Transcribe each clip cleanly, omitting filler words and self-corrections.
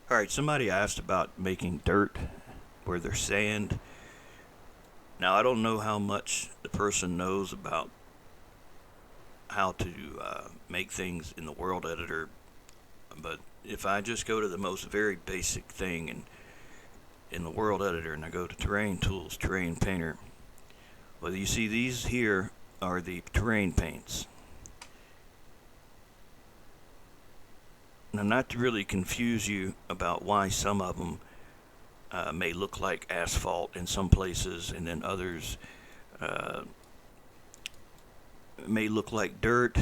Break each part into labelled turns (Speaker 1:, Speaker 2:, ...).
Speaker 1: Alright, somebody asked about making dirt where there's sand. Now, I don't know how much the person knows about how to make things in the World Editor, but if I just go to the most very basic thing in the World Editor and I go to Terrain Tools, Terrain Painter, well, you see these here are the terrain paints. Now, not to really confuse you about why some of them may look like asphalt in some places, and then others uh, may look like dirt,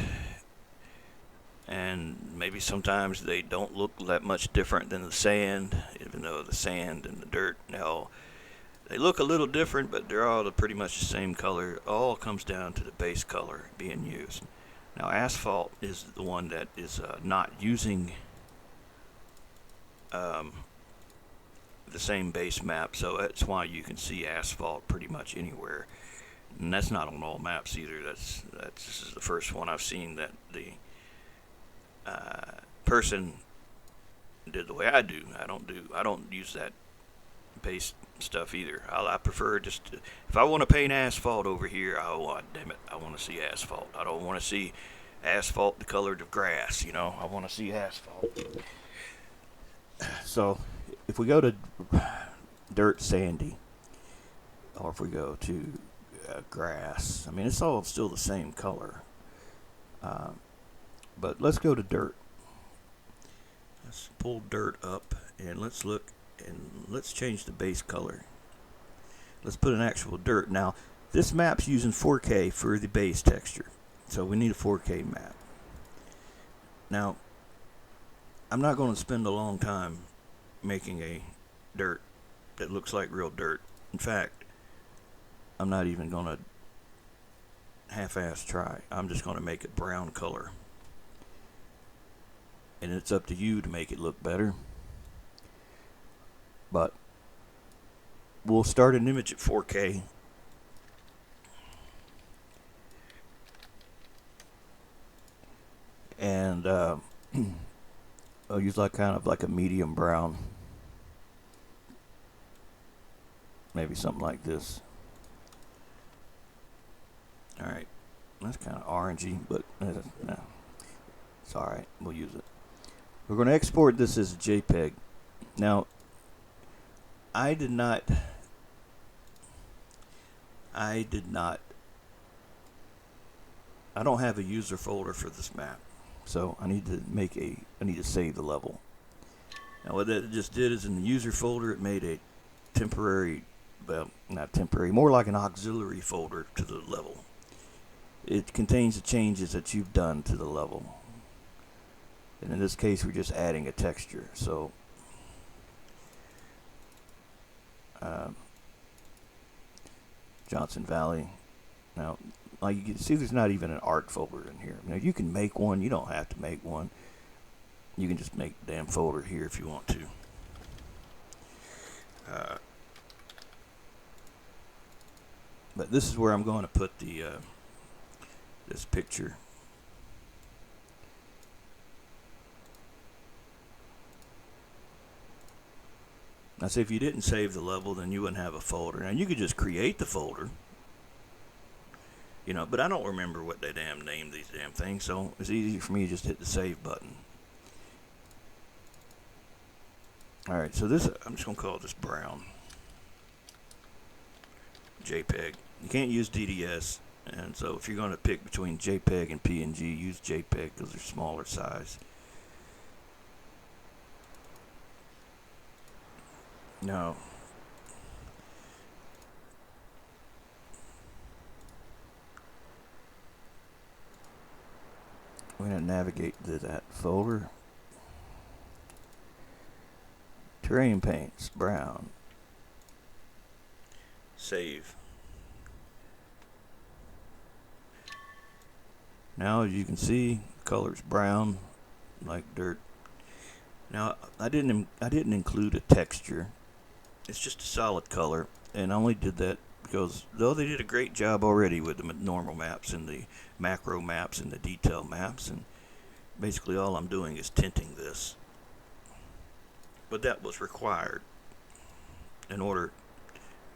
Speaker 1: and maybe sometimes they don't look that much different than the sand, even though the sand and the dirt, now, they look a little different, but they're all pretty much the same color. It all comes down to the base color being used. Now, asphalt is the one that is not using um, the same base map, so that's why you can see asphalt pretty much anywhere. And that's not on all maps either. This is the first one I've seen that the person did the way I do. I don't use that base stuff either. I prefer just if I want to paint asphalt over here, damn it, I want to see asphalt. I don't want to see asphalt the color of grass. I want to see asphalt. So if we go to dirt sandy, or if we go to grass, I mean it's all still the same color. Uh, but let's go to dirt. Let's pull dirt up and let's look and let's change the base color. Let's put an actual dirt. Now, this map's using 4K for the base texture, so we need a 4K map. Now, I'm not going to spend a long time making a dirt that looks like real dirt. In fact, I'm not even going to half-ass try. I'm just going to make it brown color. And it's up to you to make it look better. But we'll start an image at 4K. And I'll use kind of like a medium brown. Maybe something like this. Alright. That's kind of orangey, but no. It's alright. We'll use it. We're going to export this as a JPEG. Now, I did not I don't have a user folder for this map, so I need to save the level. Now what that just did is in the user folder it made a temporary, well, not temporary, more like an auxiliary folder to the level. It contains the changes that you've done to the level, and in this case we're just adding a texture. So Johnson Valley. Now, like you can see, there's not even an art folder in here. Now, you can make one. You don't have to make one. You can just make the damn folder here if you want to. But this is where I'm going to put this picture. Now, see, if you didn't save the level, then you wouldn't have a folder. Now, you could just create the folder, but I don't remember what they named these damn things, so it's easy for me to just hit the save button. Alright, so I'm just going to call this brown. JPEG. You can't use DDS, and so if you're going to pick between JPEG and PNG, use JPEG because they're smaller size. No. We're going to navigate to that folder. Terrain paints, brown. Save. Now, as you can see, the color's brown, like dirt. Now, I didn't include a texture. It's just a solid color, and I only did that because though they did a great job already with the normal maps and the macro maps and the detail maps, and basically all I'm doing is tinting this. but that was required in order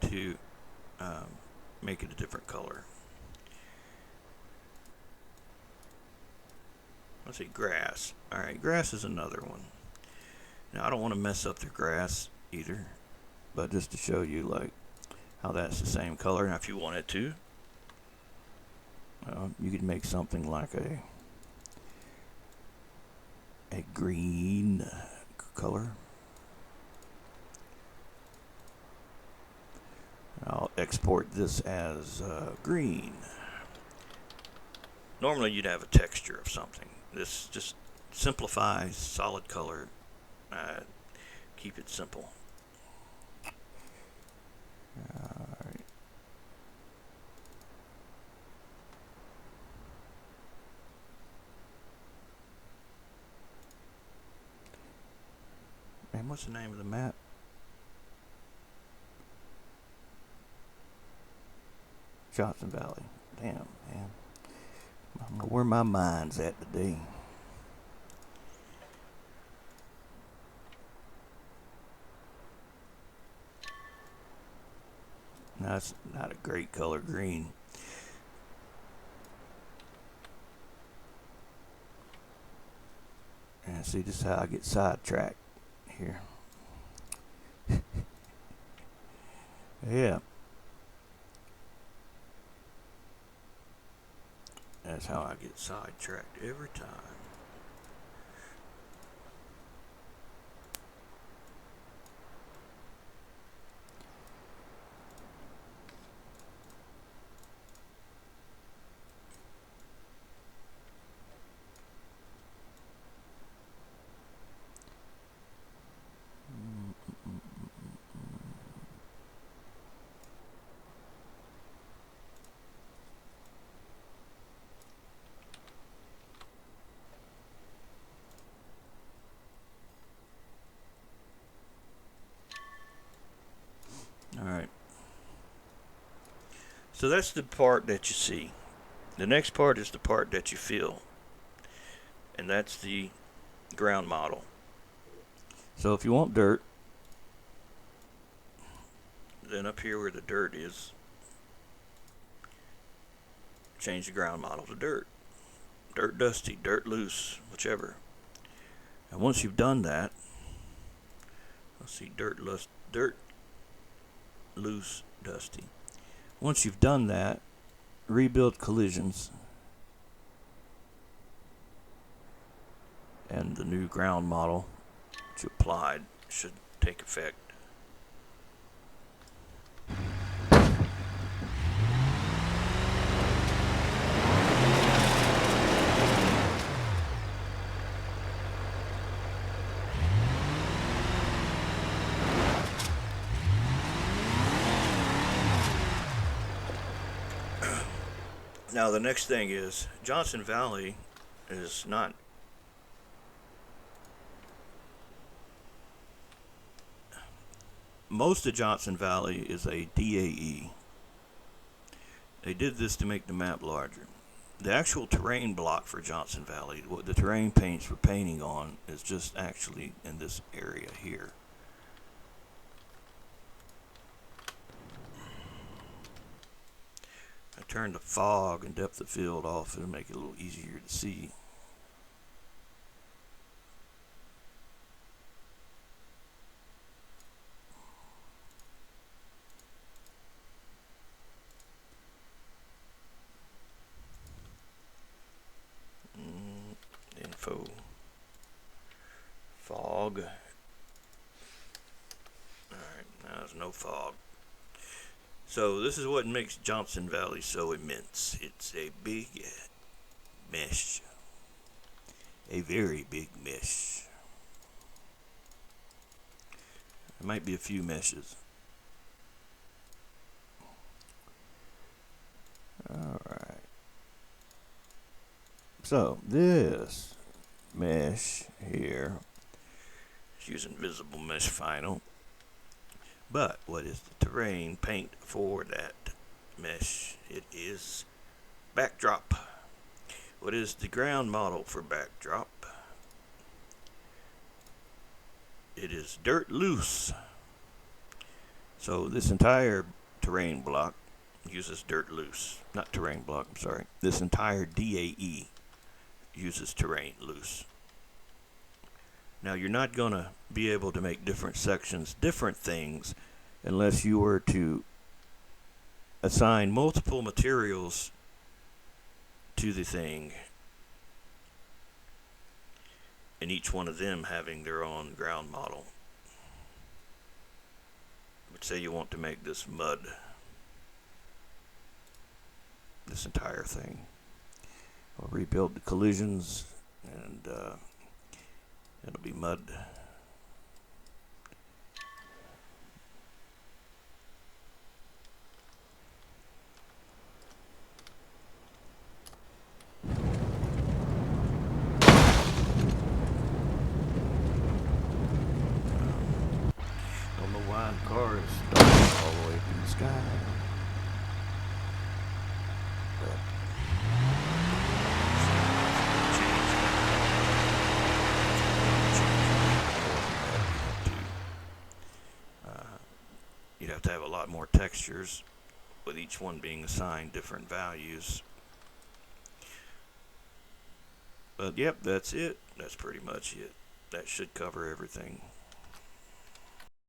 Speaker 1: to um, make it a different color. Let's see, grass. Alright, grass is another one. Now, I don't want to mess up the grass either, but just to show you, like, how that's the same color. Now, if you wanted to, you could make something like a green color. I'll export this as green. Normally you'd have a texture of something. This just simplifies solid color. Keep it simple. Alright. Man, what's the name of the map? Johnson Valley. Damn, man. I don't know where my mind's at today. No, it's not a great color, green. And see, this is how I get sidetracked here. Yeah. That's how I get sidetracked every time. Alright. So that's the part that you see. The next part is the part that you feel. And that's the ground model. So if you want dirt, then up here where the dirt is, change the ground model to dirt. Dirt dusty, dirt loose, whichever. And once you've done that, let's see, dirt loose, dusty. Once you've done that, rebuild collisions, and the new ground model that you applied should take effect. Now the next thing is Johnson Valley is not most of Johnson Valley is a DAE. They did this to make the map larger. The actual terrain block for Johnson Valley, what the terrain paints we're painting on, is just actually in this area here. I turned the fog and depth of field off. It'll make it a little easier to see. Info. Fog. Alright, now there's no fog. So this is what makes Johnson Valley so immense. It's a big mesh. A very big mesh. There might be a few meshes. Alright. So this mesh here is using Visible Mesh Final. But what is the terrain paint for that mesh? It is backdrop. What is the ground model for backdrop? It it is dirt loose. So this entire terrain block uses dirt loose. Not terrain block, I'm sorry. This entire DAE uses terrain loose. Now you're not going to be able to make different sections different things unless you were to assign multiple materials to the thing, and each one of them having their own ground model. But say you want to make this mud, this entire thing. I'll rebuild the collisions, and it'll be mud. Don't know why the car is starting all the way to the sky. But you'd have to have a lot more textures, with each one being assigned different values. But yep, that's it. That's pretty much it. That should cover everything.